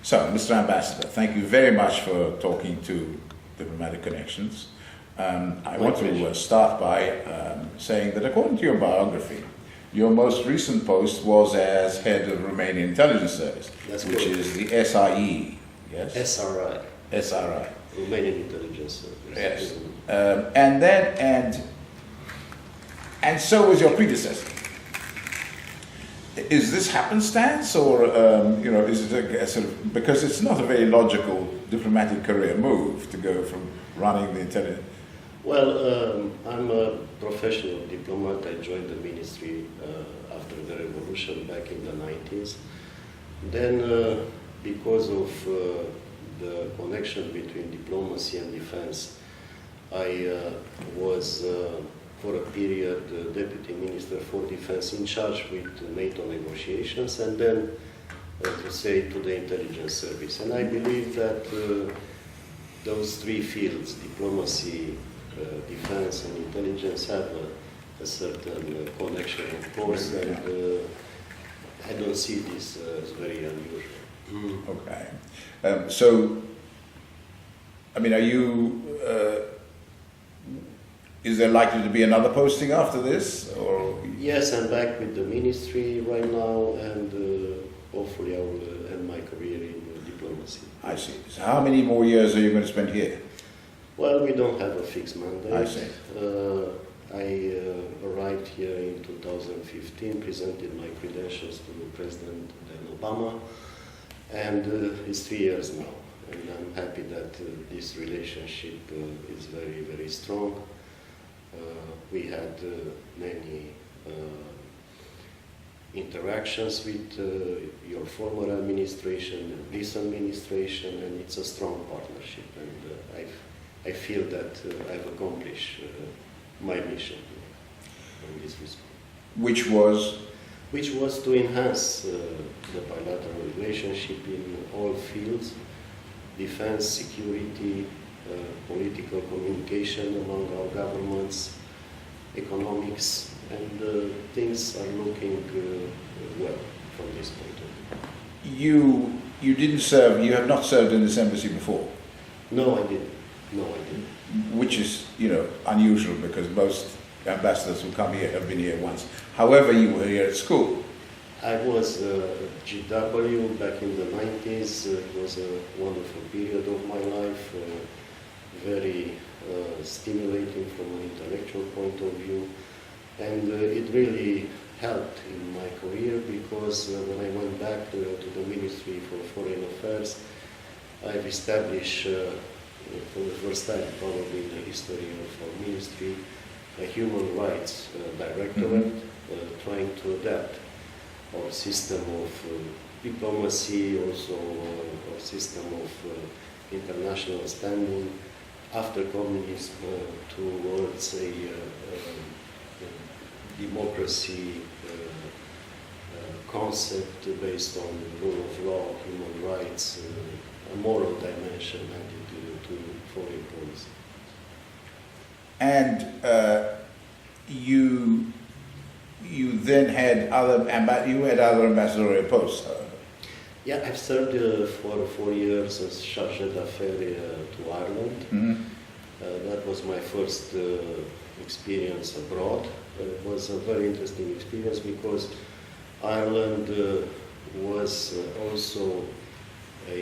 So, Mr. Ambassador, thank you very much for talking to Diplomatic Connections. I want to start by saying that according to your biography, your most recent post was as head of Romanian Intelligence Service, which is the SIE, yes? SRI. SRI. Romanian Intelligence Service. Yes. And so was your predecessor. Is this happenstance, or is it a sort of, because it's not a very logical diplomatic career move to go from running the intelligence? Well, I'm a professional diplomat. I joined the ministry after the revolution back in the 90s. Then, because of the connection between diplomacy and defense, I was for a period Deputy Minister for Defense in charge with NATO negotiations, and then, to say, to the intelligence service. And I believe that those three fields, diplomacy, defense and intelligence, have a certain connection, of course, and I don't see this as very unusual. Okay. So, I mean, are you... is there likely to be another posting after this, or? Yes, I'm back with the ministry right now, and hopefully I will end my career in diplomacy. I see. So how many more years are you going to spend here? Well, we don't have a fixed mandate. I see. I arrived here in 2015, presented my credentials to President Obama, and it's 3 years now. And I'm happy that this relationship is very, very strong. We had many interactions with your former administration and this administration, and it's a strong partnership. And I feel that I've accomplished my mission in this respect. Which was? Which was to enhance the bilateral relationship in all fields: defense, security, political communication among our governments, economics, and things are looking well from this point of view. You didn't serve, you have not served in this embassy before? No, I didn't. No, I didn't. Which is, unusual, because most ambassadors who come here have been here once. However, you were here at school. I was GW back in the 90s. It was a wonderful period of my life, very stimulating from an intellectual point of view, and it really helped in my career, because when I went back to the Ministry for Foreign Affairs, I've established for the first time probably in the history of our ministry a human rights directorate, trying to adapt our system of diplomacy, also our system of international standing after communism towards a democracy concept based on the rule of law, human rights, a moral dimension added to foreign policy. And you then had other ambassadorial posts. Yeah, I've served for 4 years as chargé d'affaires to Ireland. Mm-hmm. That was my first experience abroad. It was a very interesting experience, because Ireland was also a,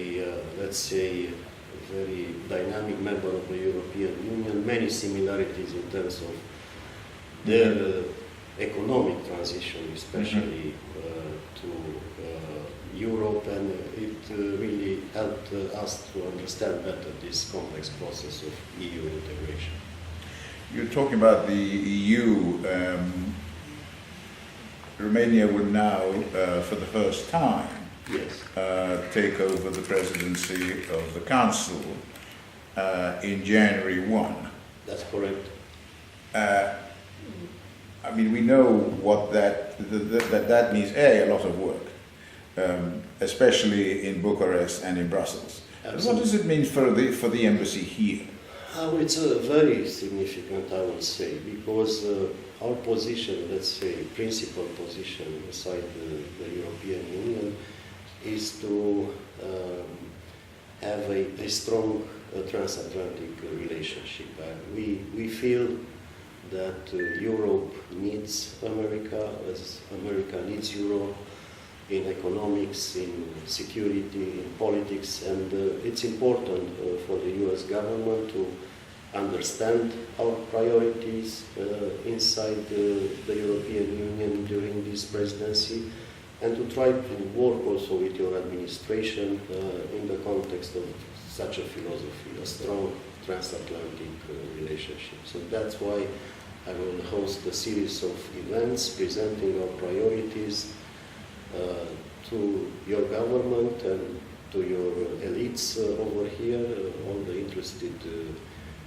let's say, very dynamic member of the European Union, many similarities in terms of their economic transition, especially to Europe, and it really helped us to understand better this complex process of EU integration. You're talking about the EU. Romania would now, for the first time, yes, take over the presidency of the Council in January 1. That's correct. I mean, we know what that means. A lot of work, especially in Bucharest and in Brussels. What does it mean for the embassy here? It's very significant, I would say, because our position, let's say, principal position inside the European Union, is to have a strong transatlantic relationship. We feel that Europe needs America, as America needs Europe in economics, in security, in politics, and it's important for the US government to understand our priorities inside the European Union during this presidency, and to try to work also with your administration in the context of such a philosophy, a strong transatlantic relationship. So that's why I will host a series of events presenting our priorities to your government and to your elites over here, all the interested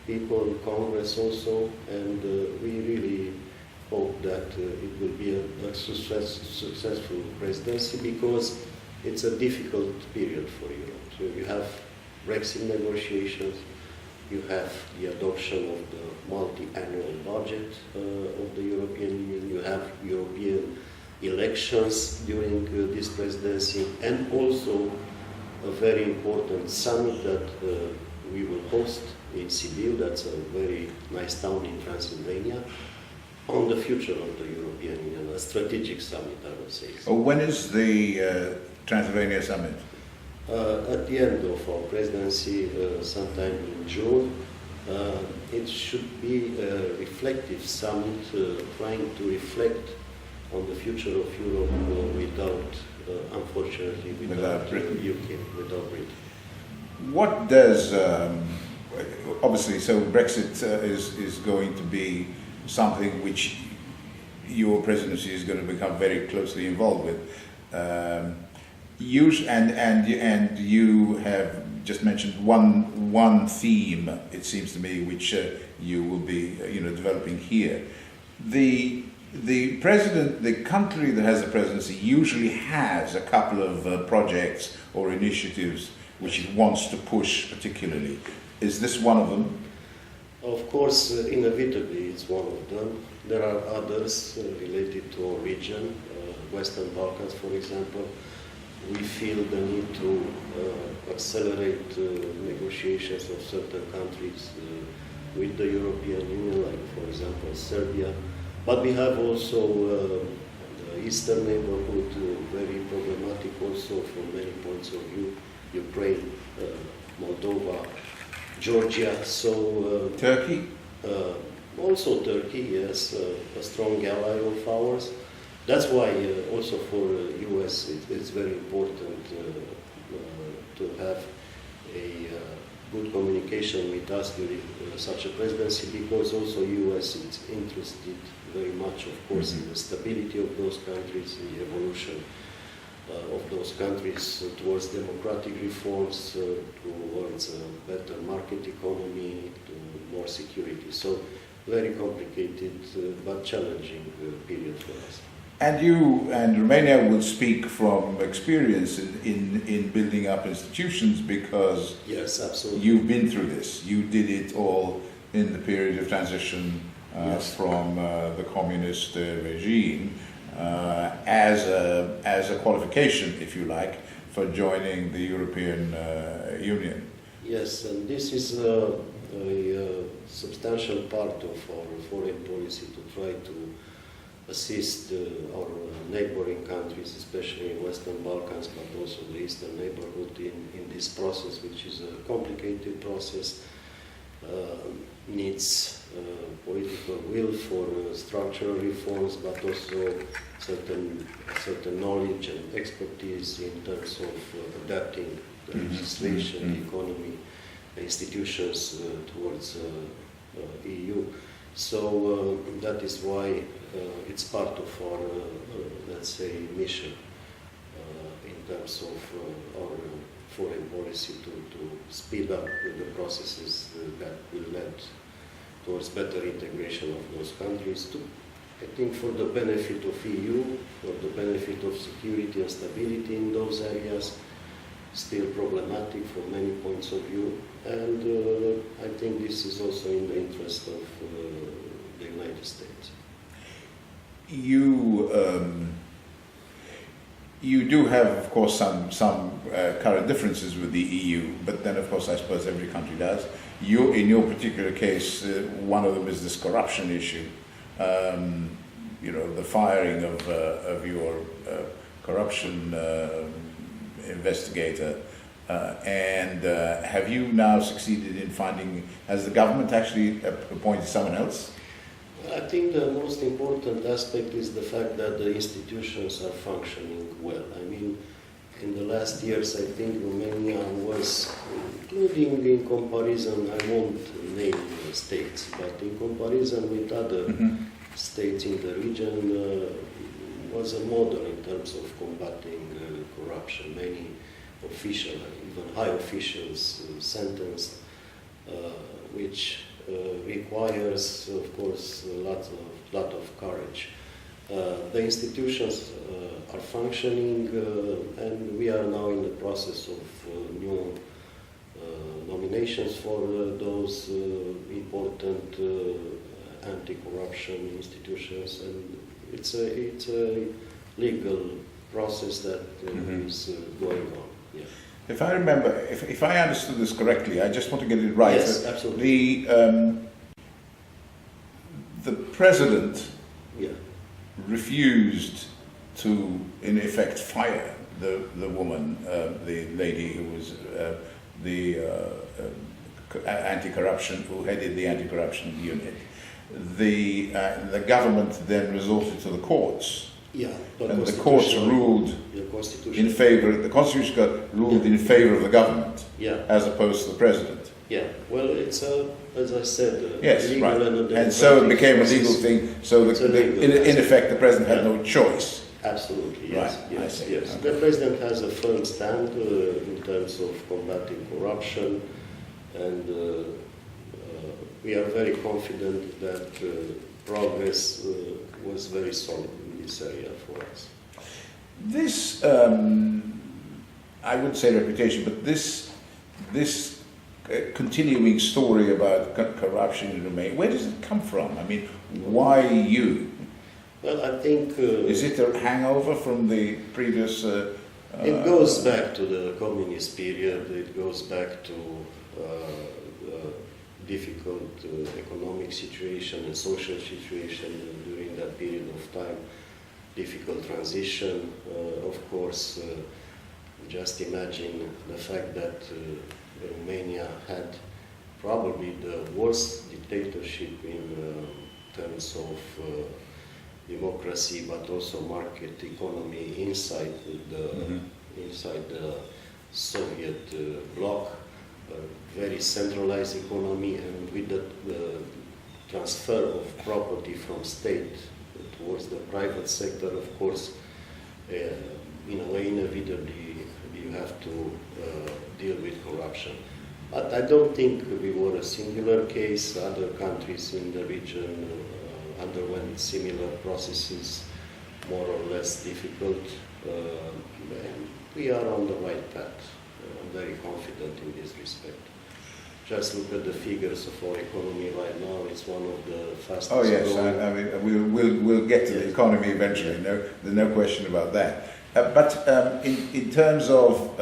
people, Congress also, and we really hope that it will be a successful presidency, because it's a difficult period for Europe. So you have Brexit negotiations, you have the adoption of the multi-annual budget of the European Union, you have European elections during this presidency, and also a very important summit that we will host in Sibiu, that's a very nice town in Transylvania, on the future of the European Union, a strategic summit, I would say. When is the Transylvania summit? At the end of our presidency, sometime in June. It should be a reflective summit, trying to reflect on the future of Europe without, unfortunately, without Britain. UK, without Britain. What does, obviously, so Brexit is going to be something which your presidency is going to become very closely involved with. You have just mentioned one theme, it seems to me, which you will be developing here. The president, the country that has the presidency, usually has a couple of projects or initiatives which it wants to push particularly. Is this one of them? Of course, inevitably, it's one of them. There are others related to our region, Western Balkans, for example. We feel the need to accelerate negotiations of certain countries with the European Union, like, for example, Serbia. But we have also the eastern neighborhood, very problematic also from many points of view, Ukraine, Moldova, Georgia, so... Turkey? Also Turkey, yes, a strong ally of ours. That's why also for US it's very important to have a good communication with us during such a presidency, because also US is interested very much, of course, in the stability of those countries, in the evolution of those countries towards democratic reforms, towards a better market economy, to more security. So very complicated but challenging period for us. And you and Romania will speak from experience in building up institutions, because yes, absolutely, you've been through this. You did it all in the period of transition yes, from the communist regime as a qualification, if you like, for joining the European Union. Yes, and this is a substantial part of our foreign policy, to try to assist our neighboring countries, especially in Western Balkans, but also the Eastern neighborhood in this process, which is a complicated process, needs political will for structural reforms, but also certain knowledge and expertise in terms of adapting the legislation, the economy, the institutions towards EU. So that is why it's part of our, let's say, mission in terms of our foreign policy to speed up the processes that will lead towards better integration of those countries, I think, for the benefit of EU, for the benefit of security and stability in those areas, still problematic from many points of view, and I think this is also in the interest of the United States. you do have, of course, some current differences with the EU, but then, of course, I suppose every country does. In your particular case, one of them is this corruption issue. The firing of your corruption investigator. And have you now succeeded in finding, has the government actually appointed someone else? I think the most important aspect is the fact that the institutions are functioning well. I mean, in the last years, I think Romania was, including in comparison, I won't name states, but in comparison with other states in the region, was a model in terms of combating corruption. Many officials, even high officials, sentenced, which requires, of course, a lot of courage. The institutions are functioning, and we are now in the process of new nominations for those important anti-corruption institutions, and it's a legal process that is going on. Yeah. If I remember, if I understood this correctly, I just want to get it right. Yes, absolutely. The president Yeah. refused to, in effect, fire the woman, the lady who was the anti-corruption, who headed the anti-corruption unit. The government then resorted to the courts. Yeah, And the courts ruled in favor. The Constitution ruled in favor of the government, as opposed to the president. Yeah. Well, it's as I said, yes, legal right. And so it became a legal thing. So in effect, the president had no choice. Absolutely. Yes. Right. Yes. I see. Yes. Okay. The president has a firm stand in terms of combating corruption, and we are very confident that progress was very solid in this area for us. This, I wouldn't say reputation, but this continuing story about corruption in Romania, where does it come from? I mean, why you? Well, I think... is it a hangover from the previous... it goes back to the communist period, it goes back to difficult economic situation and social situation during that period of time, difficult transition. Of course, just imagine the fact that Romania had probably the worst dictatorship in terms of democracy, but also market economy inside the Soviet bloc. Very centralized economy, and with the transfer of property from state towards the private sector, of course, in a way, inevitably, you have to deal with corruption. But I don't think we were a singular case. Other countries in the region underwent similar processes, more or less difficult, and we are on the right path. I'm very confident in this respect. Just look at the figures of our economy right now. It's one of the fastest growing. Oh yes, I mean we'll get to the economy eventually. No, there's no question about that. But in terms of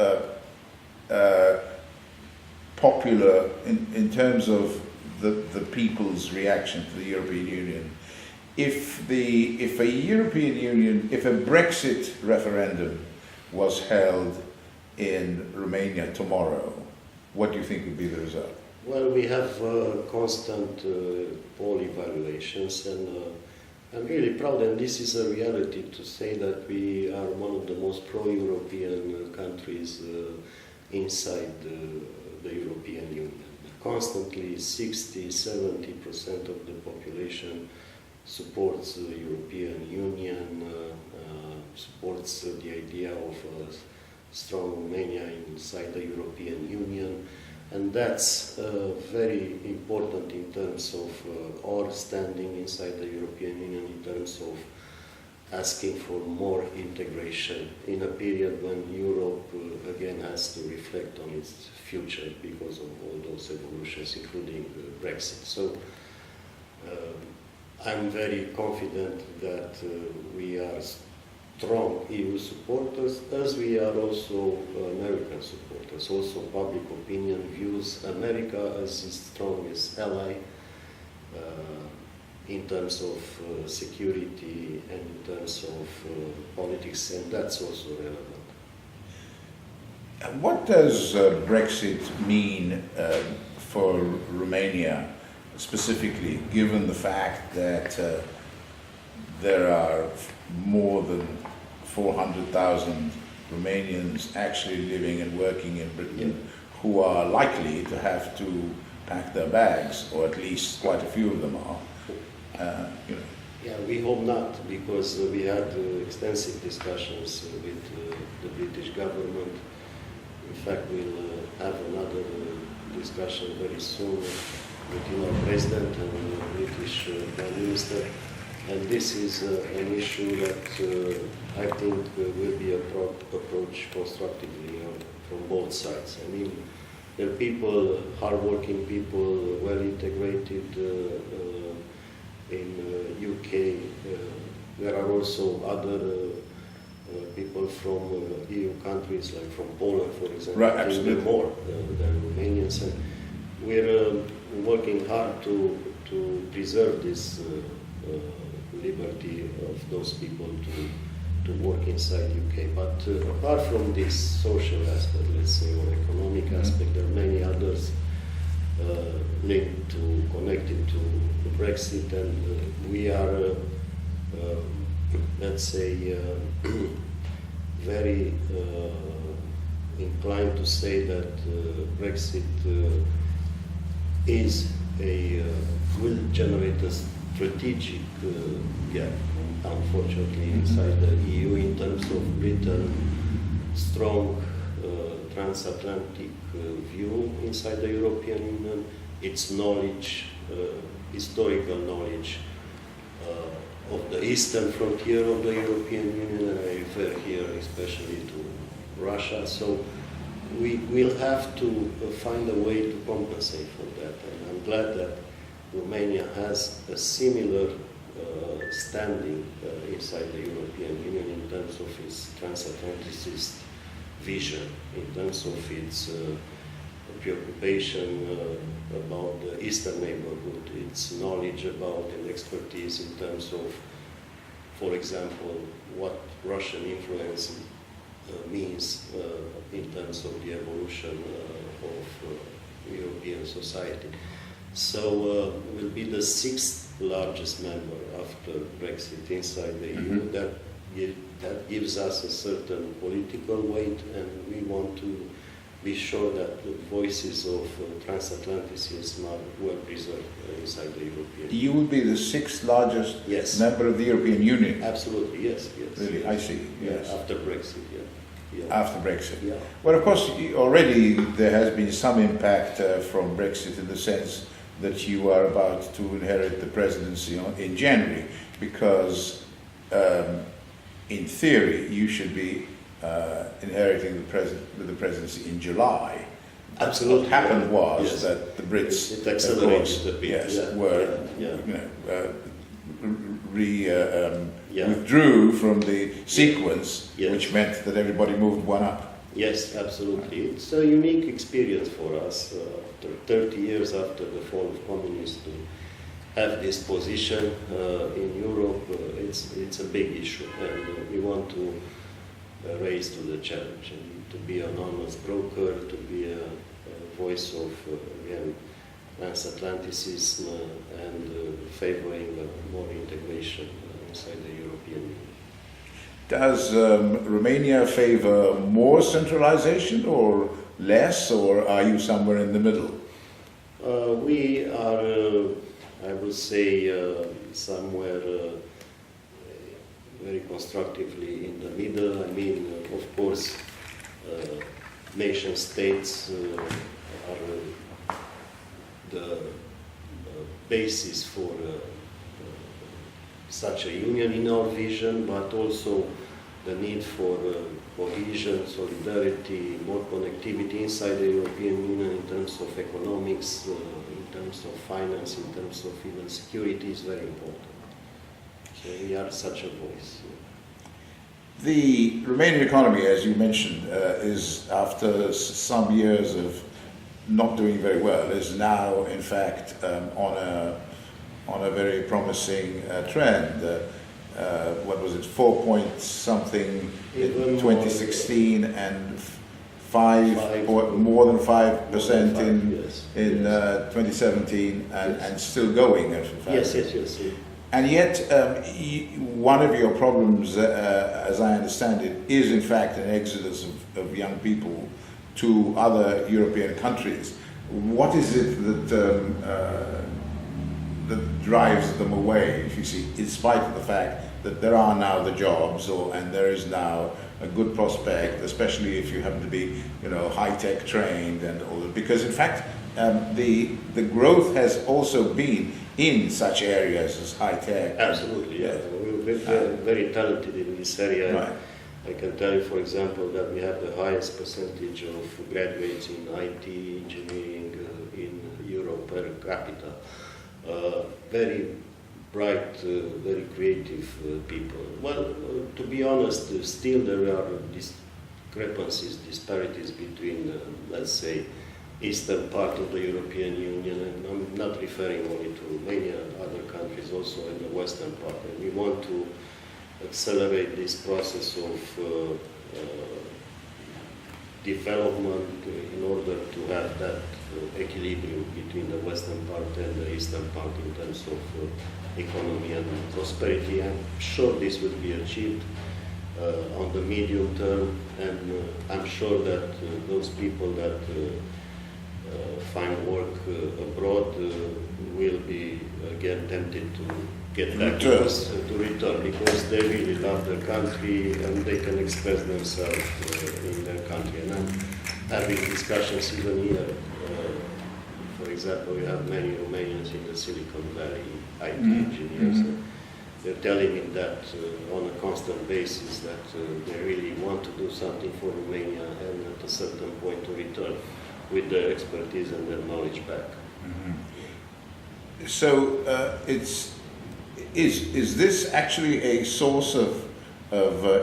popular, in terms of the people's reaction to the European Union, if a Brexit referendum was held in Romania tomorrow, what do you think would be the result? Well, we have constant poll evaluations, and I'm really proud, and this is a reality, to say that we are one of the most pro-European countries inside the European Union. Constantly 60-70% of the population supports the European Union, supports the idea of strong Romania inside the European Union, and that's very important in terms of our standing inside the European Union, in terms of asking for more integration in a period when Europe again has to reflect on its future because of all those evolutions, including Brexit. So I'm very confident that we are strong EU supporters, as we are also American supporters. Also, public opinion views America as its strongest ally in terms of security and in terms of politics, and that's also relevant. What does Brexit mean for Romania specifically, given the fact that there are more than 400,000 Romanians actually living and working in Britain who are likely to have to pack their bags, or at least quite a few of them are? Yeah, we hope not, because we had extensive discussions with the British government. In fact, we'll have another discussion very soon with our President and the British Prime Minister. And this is an issue that I think will be approached constructively from both sides. I mean, there are people, hard-working people, well-integrated in UK. There are also other people from EU countries, like from Poland, for example. Right, absolutely. More than Romanians. And we're working hard to preserve this liberty of those people to work inside UK. But apart from this social aspect, let's say, or economic aspect, there are many others linked to, connected to Brexit, and we are, let's say, very inclined to say that Brexit will generate a strategic gap, unfortunately, inside the EU in terms of Britain's strong transatlantic view inside the European Union, its knowledge, historical knowledge of the eastern frontier of the European Union, and I refer here especially to Russia. So we will have to find a way to compensate for that, and I'm glad that Romania has a similar standing inside the European Union in terms of its transatlanticist vision, in terms of its preoccupation about the eastern neighborhood, its knowledge about and expertise in terms of, for example, what Russian influence means in terms of the evolution of European society. So we'll be the sixth largest member after Brexit inside the EU. That gives us a certain political weight, and we want to be sure that the voices of transatlanticism are well preserved inside the European Union. You would be the sixth largest member of the European Union? Absolutely, yes. Really, yes. I see, yes. After Brexit, After Brexit. Yeah. Well, of course, already there has been some impact from Brexit in the sense that you are about to inherit the presidency in January, because in theory you should be inheriting the presidency in July. Absolutely. What happened was that the Brits, it accelerated of course, a bit. were withdrew from the sequence, which meant that everybody moved one up. Yes, absolutely. It's a unique experience for us after 30 years after the fall of communism to have this position in Europe. It's a big issue, and we want to raise to the challenge and to be an honest broker, to be a voice of again transatlanticism and favoring more integration inside the European Union. Does Romania favor more centralization or less, or are you somewhere in the middle? We are, I would say, somewhere very constructively in the middle. I mean, of course, nation states are the basis for such a union in our vision, but also the need for cohesion, solidarity, more connectivity inside the European Union in terms of economics, in terms of finance, in terms of even security is very important. So we are such a voice. The Romanian economy, as you mentioned, is after some years of not doing very well, is now in fact on a very promising trend. What was it, 4 point something in 2016 and more than 5% in 2017 and still going. Yes. And yet, one of your problems, as I understand it, is in fact an exodus of young people to other European countries. What is it that drives them away, if you see, in spite of the fact that there are now the jobs and there is now a good prospect, especially if you happen to be, high-tech trained and all that? Because in fact, the growth has also been in such areas as high-tech. Absolutely, yeah. We're very talented in this area. Right. I can tell you, for example, that we have the highest percentage of graduates in IT engineering in Europe per capita. Very bright, very creative people. Well, to be honest, still there are disparities between, let's say, eastern part of the European Union, and I'm not referring only to Romania, other countries also in the western part. And we want to accelerate this process of development in order to have that equilibrium between the western part and the eastern part in terms of economy and prosperity. I'm sure this will be achieved on the medium term, and I'm sure that those people that find work abroad will be again tempted to get back to us, to return, because they really love their country and they can express themselves in their country. And I'm having discussions even here. For example, we have many Romanians in the Silicon Valley, IT engineers. They're telling me that on a constant basis that they really want to do something for Romania and at a certain point to return with their expertise and their knowledge back. So is this actually a source of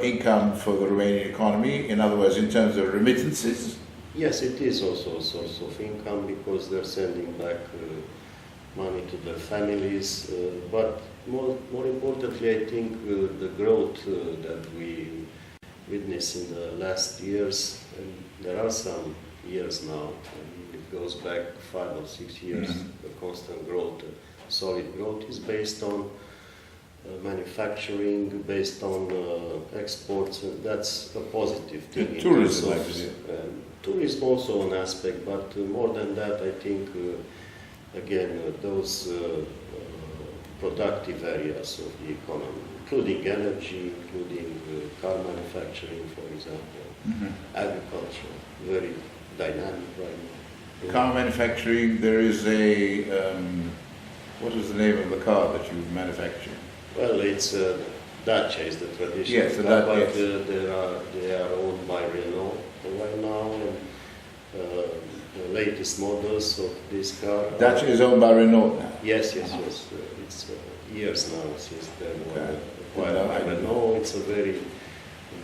income for the Romanian economy? In other words, in terms of remittances? Yes, it is also a source of income because they're sending back money to their families. But more importantly, I think the growth that we witnessed in the last years, and there are some years now, and it goes back 5 or 6 years, the constant growth, solid growth is based on manufacturing, based on exports, and that's a positive thing. Tourism, I presume. Tourism also an aspect, but more than that, I think, again, those productive areas of the economy, including energy, including car manufacturing, for example, agriculture, very dynamic right now. Car manufacturing, there is a, what is the name of the car that you manufacture? Well, it's Dacia is the traditional yes, car, but they are owned by Renault right now, and the latest models of this car. Dacia is owned by Renault now? Yes. It's years now since they were acquired by Renault. It's a very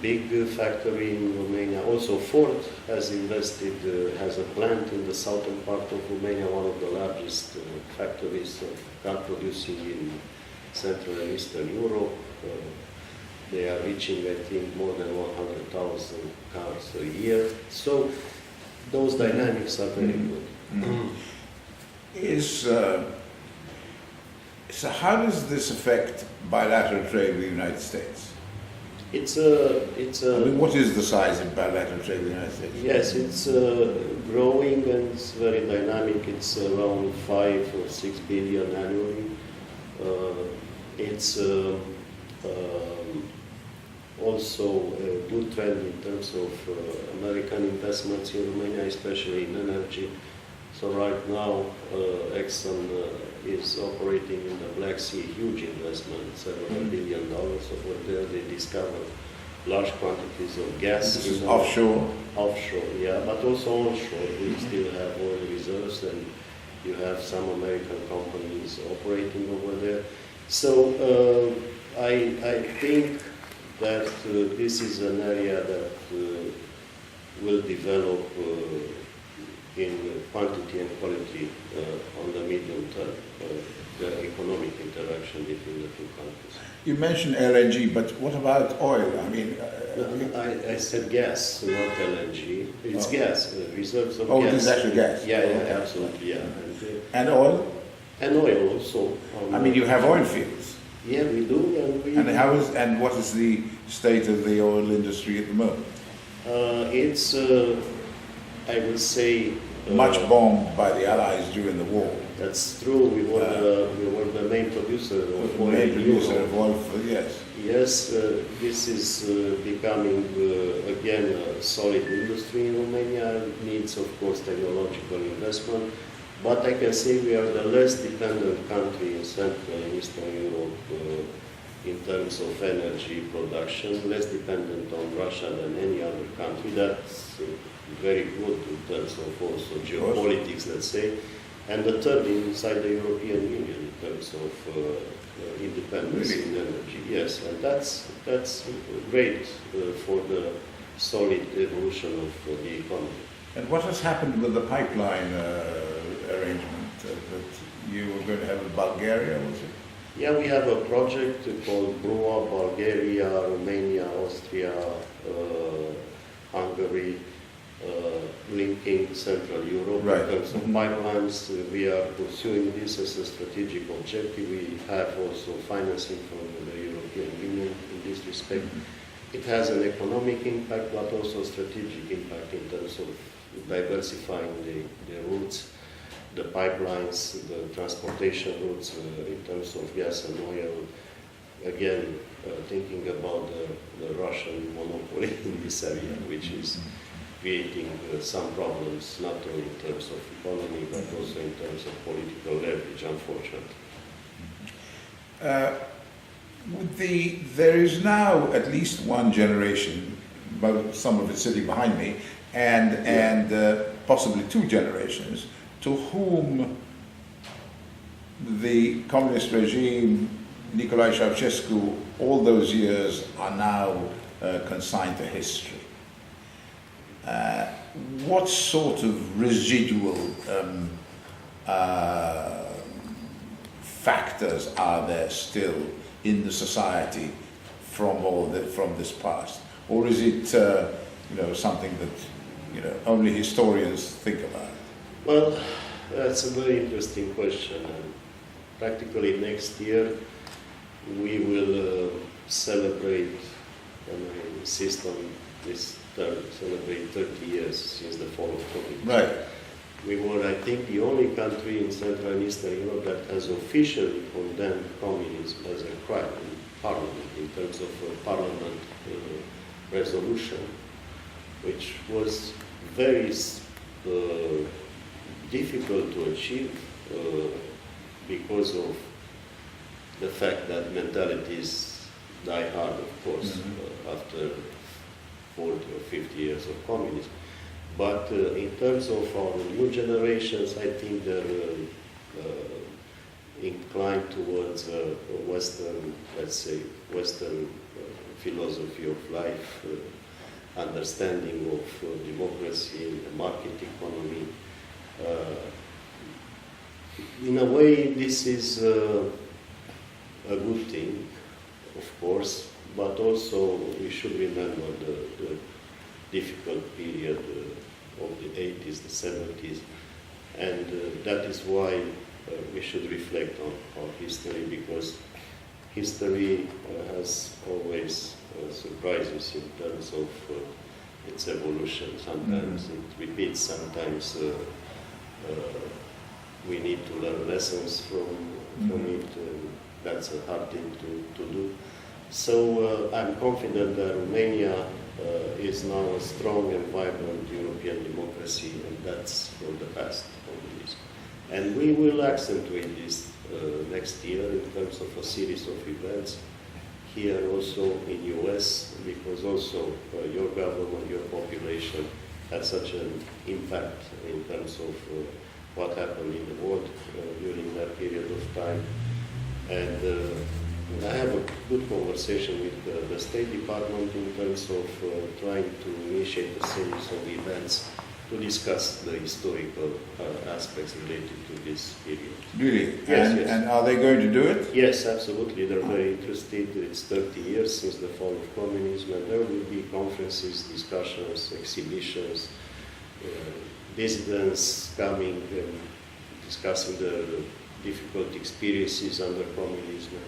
big factory in Romania. Also, Ford has invested, has a plant in the southern part of Romania, one of the largest factories of car producing in Central and Eastern Europe. They are reaching, I think, more than 100,000 cars a year. So those dynamics are very good. So how does this affect bilateral trade with the United States? It's I mean, what is the size of bilateral trade with the United States? Yes, it's growing and it's very dynamic. It's around 5 or 6 billion annually. It's also a good trend in terms of American investments in Romania, especially in energy. So right now, Exxon is operating in the Black Sea, huge investment, several $1 billion over there. They discovered large quantities of gas. This is offshore? Offshore, yeah, but also onshore. We still have oil reserves, and you have some American companies operating over there. So I think that this is an area that will develop in quantity and quality on the medium term, the economic interaction between the two countries. You mentioned LNG, but what about oil? I mean, I said gas, not LNG. It's gas, reserves of oh, gas. it is actually gas. Yeah, yeah, Okay. absolutely, yeah. And oil? And oil also. I mean, you have oil fields. Yeah, we do, and we. And what is the state of the oil industry at the moment? It's, I would say. Much bombed by the Allies during the war. That's true. We were the main producer of oil. Main producer of oil, yes. Yes, this is becoming again a solid industry in Romania. It needs, of course, technological investment. But I can say we are the less dependent country in Central and Eastern Europe in terms of energy production, less dependent on Russia than any other country. That's very good in terms of also geopolitics, let's say. And the third inside the European Union in terms of independence in energy. Yes, and that's great for the solid evolution of the economy. And what has happened with the pipeline arrangement that you were going to have in Bulgaria, was it? Yeah, we have a project called BRUA, Bulgaria, Romania, Austria, Hungary, linking Central Europe. Right. In terms of pipelines, we are pursuing this as a strategic objective. We have also financing from the European Union in this respect. It has an economic impact, but also strategic impact in terms of diversifying the routes, the pipelines, the transportation routes in terms of gas and oil. Again, thinking about the Russian monopoly in this area, which is creating some problems, not only in terms of economy, but also in terms of political leverage, unfortunately. There is now at least one generation, but some of it sitting behind me, and possibly two generations, to whom the communist regime, Nicolae Ceausescu, all those years are now consigned to history. What sort of residual factors are there still in the society from this past, or is it something that only historians think about? Well, that's a very interesting question. And practically next year we will celebrate, and I insist on this term, celebrate 30 years since the fall of COVID. Right. We were, I think, the only country in Central and Eastern Europe that has officially condemned communism as a crime in Parliament, in terms of Parliament resolution, which was very difficult to achieve because of the fact that mentalities die hard, of course, after 40 or 50 years of communism. But in terms of our new generations, I think they're inclined towards Western, let's say, Western philosophy of life, understanding of democracy, the market economy. In a way, this is a good thing, of course, but also we should remember the difficult period of the 80s, the 70s, and that is why we should reflect on our history, because history has always surprises in terms of its evolution. Sometimes it repeats, sometimes we need to learn lessons from it. That's a hard thing to do. So I'm confident that Romania is now a strong and vibrant European democracy, and that's from the past only. And we will accentuate this next year in terms of a series of events here also in US, because also your government, your population had such an impact in terms of what happened in the world during that period of time. And I have a good conversation with the State Department in terms of trying to initiate a series of events to discuss the historical aspects related to this period. Really? Yes, yes. And are they going to do it? Yes, absolutely. They're very interested. It's 30 years since the fall of communism, and there will be conferences, discussions, exhibitions, dissidents coming and discussing the difficult experiences under communism.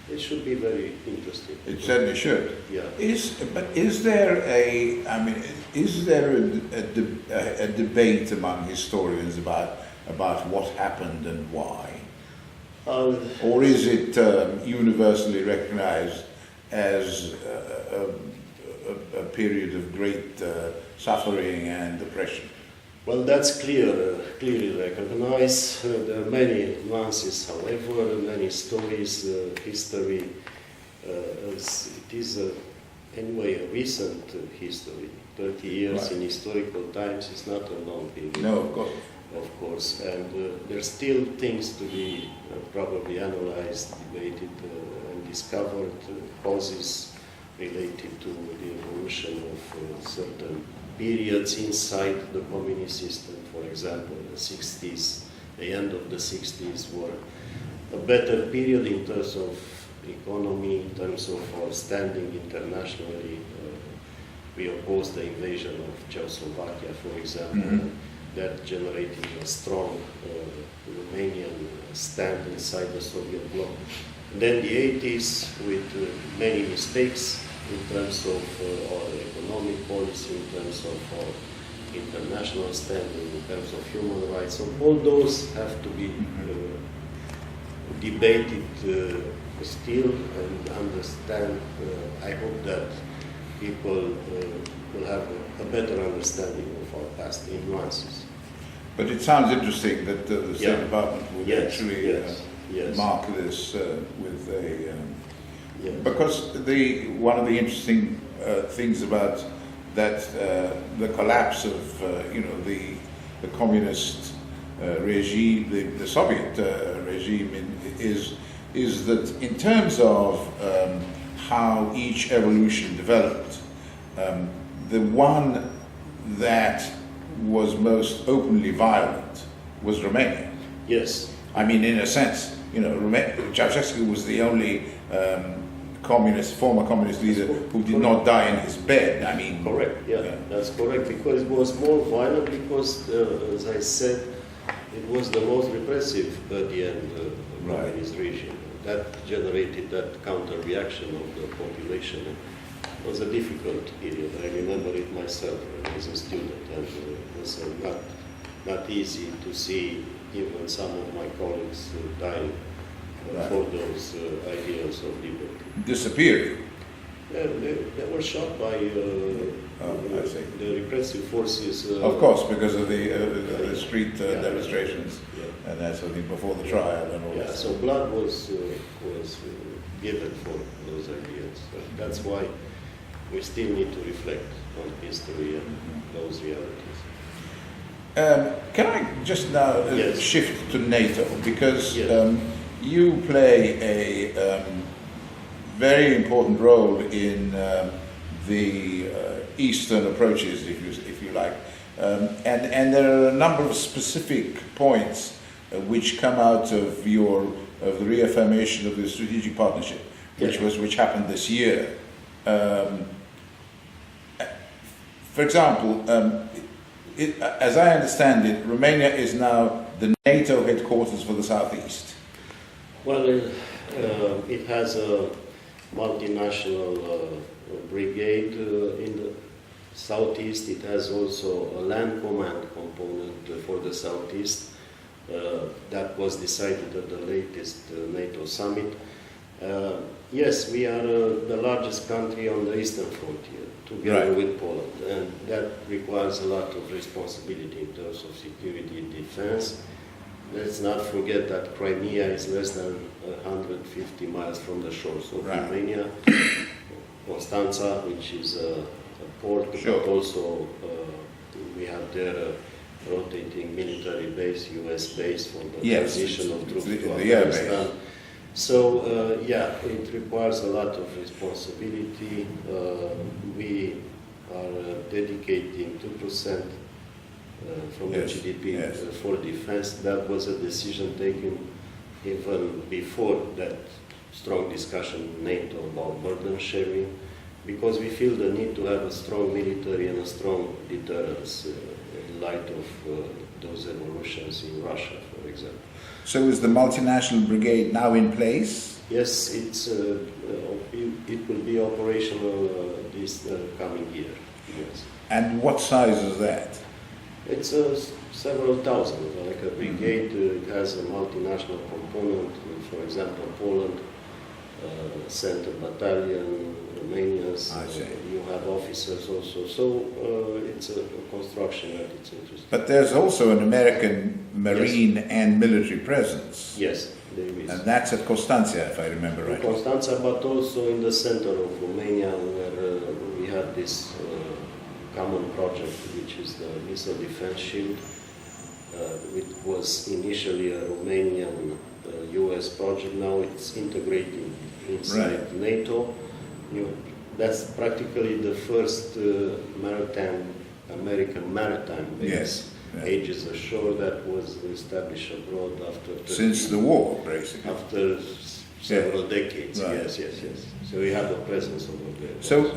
It should be very interesting. It certainly should. Yeah. Is there a debate among historians about what happened and why? Or is it universally recognized as a period of great suffering and oppression? Well, that's clearly recognized. There are many nuances, however, many stories, history. It is, anyway, a recent history. 30 years Right. in historical times is not a long period. No, of course. Of course, and there's still things to be probably analyzed, debated, and discovered, causes related to the evolution of certain periods inside the communist system. For example, the 60s, the end of the 60s were a better period in terms of economy, in terms of our standing internationally. We opposed the invasion of Czechoslovakia, for example. Mm-hmm. That generated a strong Romanian stand inside the Soviet bloc. And then the 80s with many mistakes in terms of our economic policy, in terms of our international standing, in terms of human rights. So all those have to be debated still and understand. I hope that people will have a better understanding of our past in nuances. But it sounds interesting that the State Yeah. Department would Yes, actually yes. mark this with a... Yes. Because one of the interesting things about that the collapse of the communist regime, the Soviet regime, is that in terms of how each evolution developed, the one that was most openly violent was Romania. Yes. I mean, in a sense, Ceausescu was the only former communist leader who did not die in his bed. I mean, Correct, yeah, that's correct, because it was more violent because, as I said, it was the most repressive at the end of the Right. communist regime. That generated that counter-reaction of the population. It was a difficult period. I remember it myself as a student, and it was not easy to see even some of my colleagues dying Right. for those ideals of liberty. disappeared. They were shot by I see. the repressive forces. Of course, because of the street Yeah. demonstrations Yeah. and that sort of thing before the trial and all Yeah, that. so blood was given for those ideas. That's why we still need to reflect on history and those realities. Can I just now Yes. shift to NATO, because Yes. you play a very important role in the eastern approaches, if you like, and there are a number of specific points which come out of the reaffirmation of the strategic partnership, which happened this year. For example, as I understand it, Romania is now the NATO headquarters for the southeast. Well, it has a multinational brigade in the southeast. It has also a land command component for the southeast. That was decided at the latest NATO summit. Yes, we are the largest country on the eastern frontier, together Right. with Poland, and that requires a lot of responsibility in terms of security and defense. Let's not forget that Crimea is less than 150 miles from the shores of Right. Romania. Constanța, which is a port, Sure. but also we have there a rotating military base, US base for the Yes, transition of it's troops the to air base. Afghanistan. So, yeah, it requires a lot of responsibility. We are dedicating 2% from the GDP for defense. That was a decision taken even before that strong discussion in NATO about burden sharing, because we feel the need to have a strong military and a strong deterrence in light of those evolutions in Russia, for example. So is the multinational brigade now in place? Yes, it will be operational this coming year. Yes. And what size is that? It's several thousand. Like a brigade, it has a multinational component. For example, Poland sent a battalion, Romanians. You have officers also. So it's a construction that it's interesting. But there's also an American marine and military presence. Yes, there is. And that's at Constanța, if I remember right. Constanța, but also in the center of Romania, where we have this common project, which is the missile defense shield, which was initially a Romanian US project. Now it's integrating inside NATO. That's practically the first American maritime base, ages ashore, that was established abroad after since the war, basically. After several decades. Yes. So we have a presence over there. So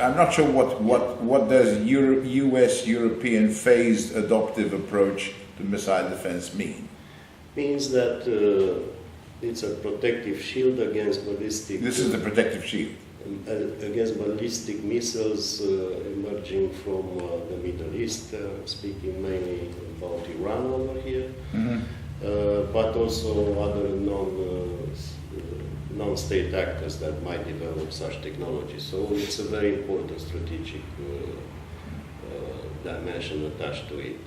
I'm not sure what does US-European phased adoptive approach to missile defense mean? Means that it's a protective shield against ballistic. This is the protective shield against ballistic missiles emerging from the Middle East. Speaking mainly about Iran over here, but also other non-state actors that might develop such technology. So it's a very important strategic dimension attached to it.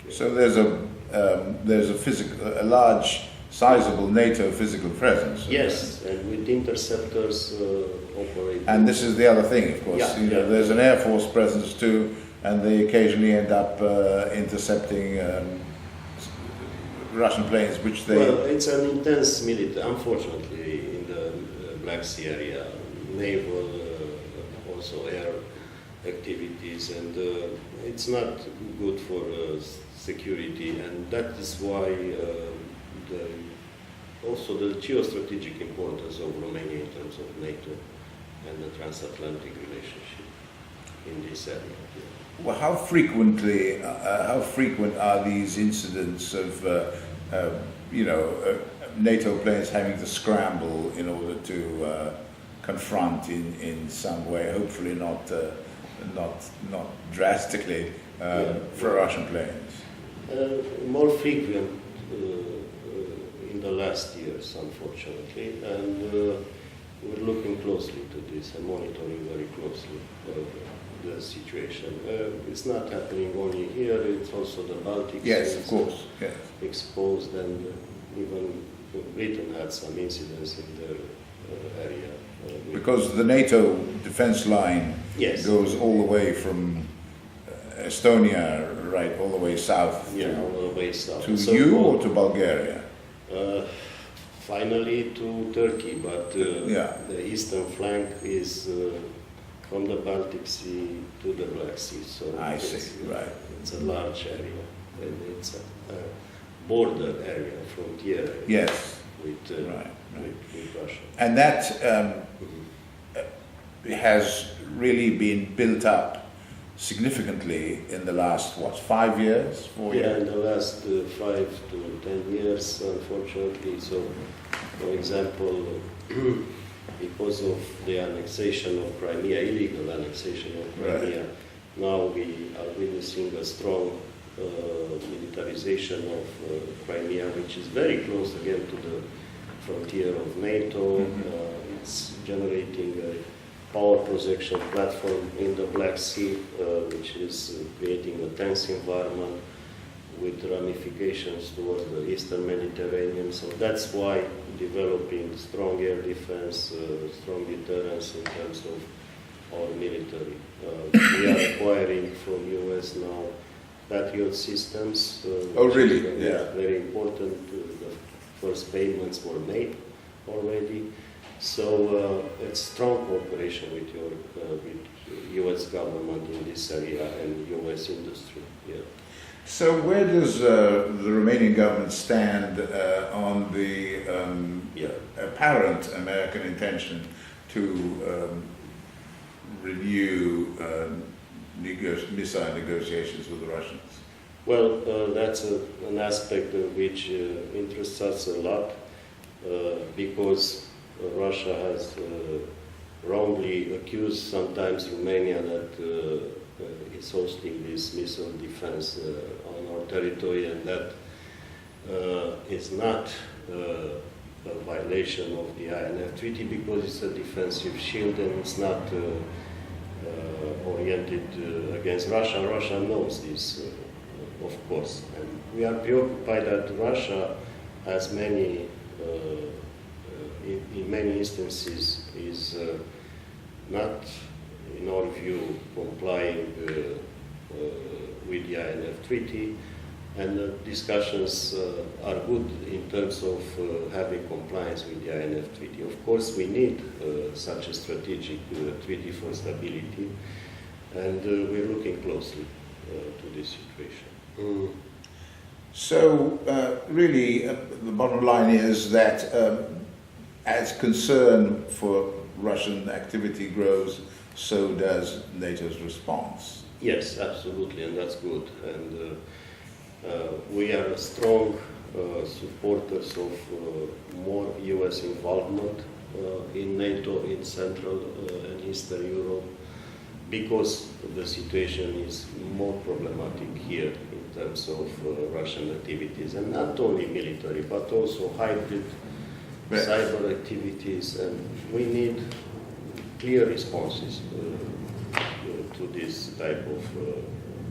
So there's a large, sizable NATO physical presence. Yes, and with interceptors operating. And this is the other thing, of course. There's an Air Force presence too, and they occasionally end up intercepting Russian planes, which they... Well, it's an intense military, unfortunately, in the Black Sea area, naval, also air activities, and it's not good for security, and that is why also the geostrategic importance of Romania in terms of NATO and the transatlantic relationship in this area. Well, how frequent are these incidents of, NATO planes having to scramble in order to confront in some way, hopefully not drastically, for Russian planes? More frequent in the last years, unfortunately, and we're looking closely to this and monitoring very closely the situation. It's not happening only here, it's also the Baltic states, of course, exposed, and even Britain had some incidents in their area. Because the NATO defense line goes all the way from Estonia, right, all the way south. All the way south. To you or to Bulgaria? Finally to Turkey, but the eastern flank is from the Baltic Sea to the Black Sea. So it's a large area, and it's a border area, frontier area with Russia. And that has really been built up significantly in the last, 4 years? In the last 5 to 10 years, unfortunately. So, for example, because of the annexation of Crimea, illegal annexation of Crimea, now we are witnessing a strong militarization of Crimea, which is very close again to the frontier of NATO. It's generating a power projection platform in the Black Sea, which is creating a tense environment with ramifications towards the Eastern Mediterranean. So that's why developing strong air defense, strong deterrence in terms of our military. We are acquiring from US now Patriot systems. Oh, really? Very important. The first payments were made already. So it's strong cooperation with U.S. government in this area and U.S. industry. Yeah. So where does the Romanian government stand on the apparent American intention to renew missile negotiations with the Russians? Well, that's an aspect which interests us a lot because Russia has wrongly accused sometimes Romania that is hosting this missile defense on our territory, and that is not a violation of the INF Treaty because it's a defensive shield and it's not oriented against Russia. Russia knows this, of course, and we are preoccupied that Russia has many, in many instances, is not, in our view, complying with the INF Treaty, and the discussions are good in terms of having compliance with the INF Treaty. Of course, we need such a strategic treaty for stability, and we're looking closely to this situation. So, really, the bottom line is that as concern for Russian activity grows, so does NATO's response. Yes, absolutely, and that's good. And we are strong supporters of more U.S. involvement in NATO in Central and Eastern Europe because the situation is more problematic here in terms of Russian activities, and not only military, but also hybrid cyber activities, and we need clear responses to this type of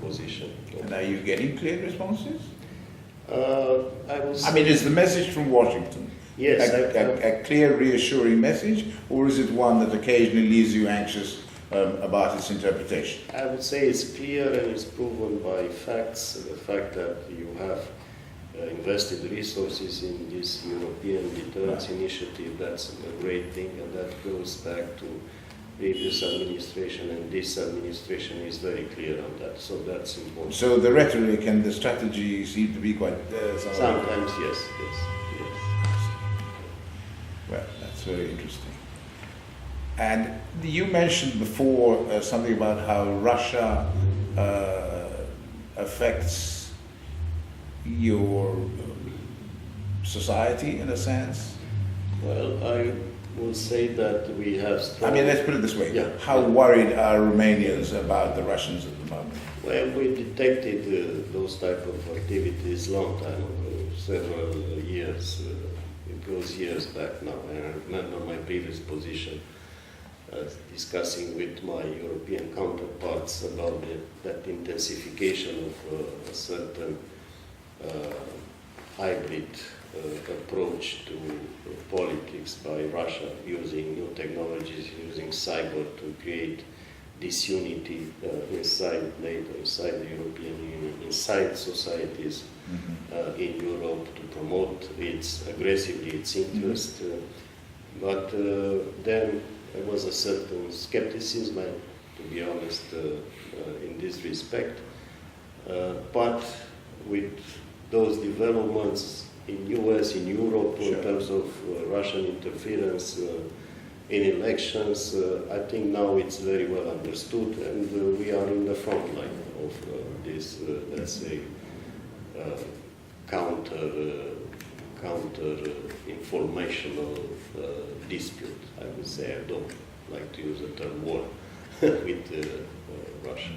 position. And are you getting clear responses? I mean, is the message from Washington yes, a clear, reassuring message, or is it one that occasionally leaves you anxious about its interpretation? I would say it's clear and it's proven by facts. The fact that you have invested resources in this European deterrence initiative, that's a great thing, and that goes back to previous administration, and this administration is very clear on that, so that's important. So the rhetoric and the strategy seem to be quite... Sometimes, yes. Well, that's very interesting. And you mentioned before something about how Russia affects your society, in a sense. Well, I will say that we have strong... I mean, let's put it this way. Yeah. How worried are Romanians about the Russians at the moment? Well, we detected those type of activities long time ago, several years. It goes years back now. I remember my previous position discussing with my European counterparts about that intensification of a certain hybrid approach to politics by Russia, using new technologies, using cyber to create disunity inside NATO, inside the European Union, inside societies in Europe to promote aggressively its interest. But then there was a certain skepticism, to be honest, in this respect. But with those developments in US, in Europe, in terms of Russian interference in elections, I think now it's very well understood, and we are in the front line of this, let's say, counter informational dispute. I would say, I don't like to use the term war with Russia.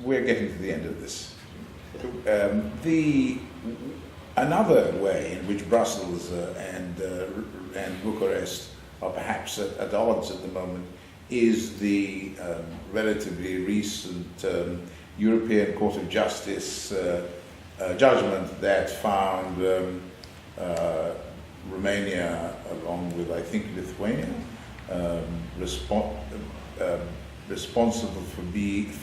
We're getting to the end of this. Another way in which Brussels and Bucharest are perhaps at odds at the moment is the relatively recent European Court of Justice judgment that found Romania, along with, I think, Lithuania, responsible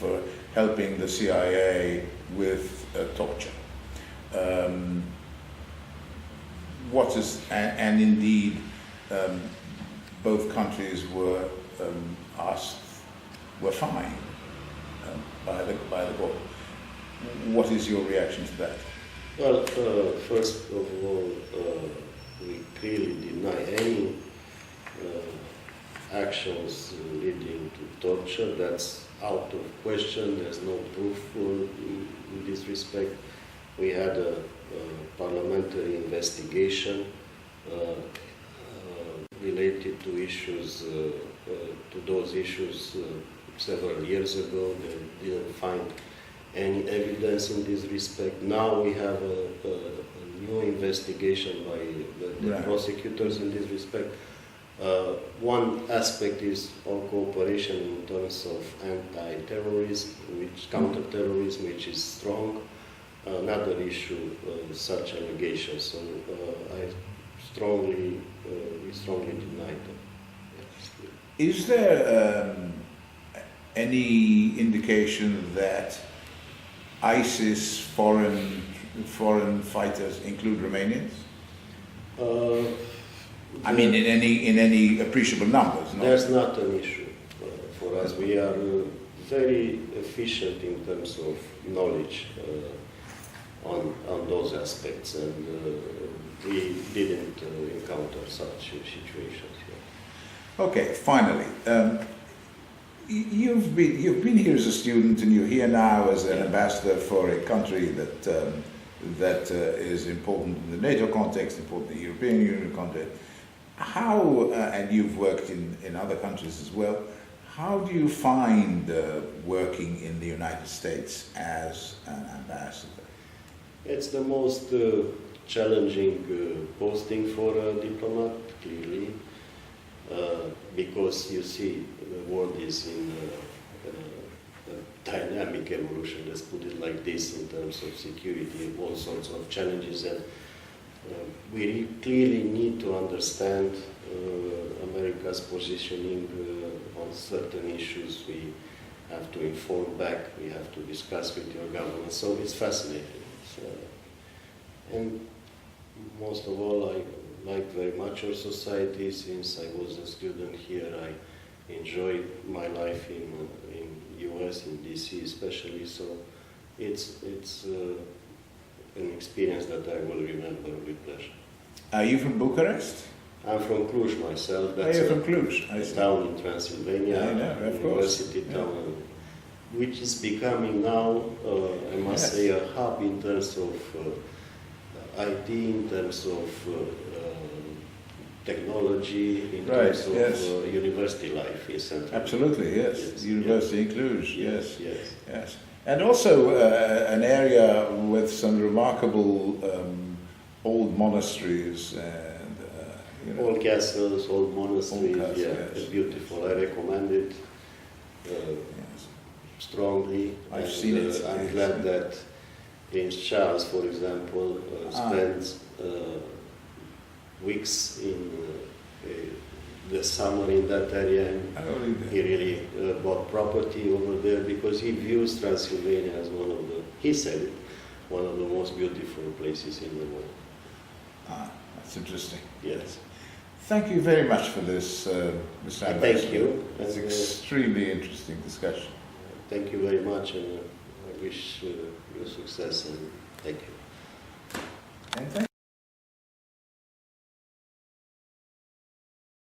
for helping the CIA with torture. what is, and indeed, both countries were fined by the court. What is your reaction to that? Well, first of all, we clearly deny any actions leading to torture. That's out of question. There's no proof in this respect. We had a parliamentary investigation related to issues, to those issues several years ago. They didn't find any evidence in this respect. Now we have a new investigation by the Right. prosecutors in this respect. One aspect is our cooperation in terms of anti-terrorism, counter-terrorism, which is strong. Another issue, such allegations. So we strongly deny them. Yes. Is there any indication that ISIS foreign fighters include Romanians? I mean, in any appreciable numbers. No? There's not an issue for us. We are very efficient in terms of knowledge on those aspects, and we didn't encounter such situations here. Okay, finally, you've been here as a student, and you're here now as an ambassador for a country that is important in the NATO context, important in the European Union context. How, and you've worked in other countries as well, how do you find working in the United States as an ambassador? It's the most challenging posting for a diplomat, clearly, because you see the world is in a dynamic evolution, let's put it like this, in terms of security, all sorts of challenges, and we clearly need to understand America's positioning on certain issues. We have to inform back, we have to discuss with your government, so it's fascinating. And most of all, I like very much our society. Since I was a student here, I enjoyed my life in US, in DC especially, so it's an experience that I will remember with pleasure. Are you from Bucharest? I'm from Cluj myself. That's from Cluj. A town in Transylvania, I know, of university course. town, which is becoming now, I must say, a hub in terms of IT, in terms of technology, in terms of university life, essentially. Absolutely, yes. University in Cluj, yes. Yes. And also an area with some remarkable old monasteries and old castles, old monasteries, yes. Beautiful. I recommend it strongly. I've seen it. I'm glad that Prince Charles, for example, spends weeks in the summer in that area, and he really bought property over there because he views Transylvania as one of the, he said it, one of the most beautiful places in the world. That's interesting. Yes. Thank you very much for this, Mr. Ambassador. Thank you. It's an extremely interesting discussion. Thank you very much, and I wish you success, and thank you. And thank